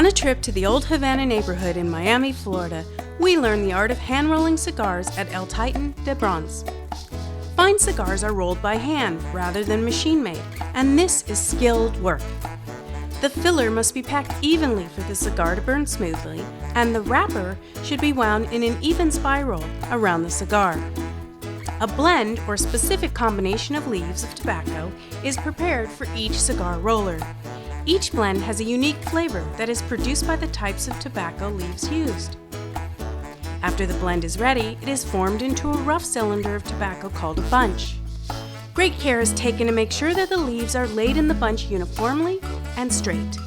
On a trip to the Old Havana neighborhood in Miami, Florida, we learn the art of hand-rolling cigars at El Titan de Bronze. Fine cigars are rolled by hand rather than machine-made, and this is skilled work. The filler must be packed evenly for the cigar to burn smoothly, and the wrapper should be wound in an even spiral around the cigar. A blend or specific combination of leaves of tobacco is prepared for each cigar roller. Each blend has a unique flavor that is produced by the types of tobacco leaves used. After the blend is ready, it is formed into a rough cylinder of tobacco called a bunch. Great care is taken to make sure that the leaves are laid in the bunch uniformly and straight.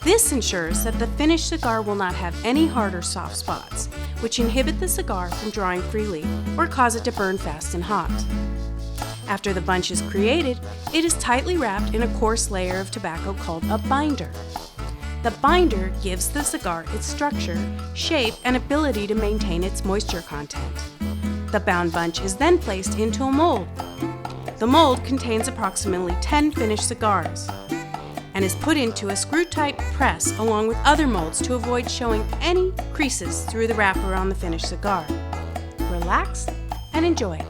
This ensures that the finished cigar will not have any hard or soft spots, which inhibit the cigar from drawing freely or cause it to burn fast and hot. After the bunch is created, it is tightly wrapped in a coarse layer of tobacco called a binder. The binder gives the cigar its structure, shape, and ability to maintain its moisture content. The bound bunch is then placed into a mold. The mold contains approximately 10 finished cigars and is put into a screw-type press along with other molds to avoid showing any creases through the wrapper on the finished cigar. Relax and enjoy.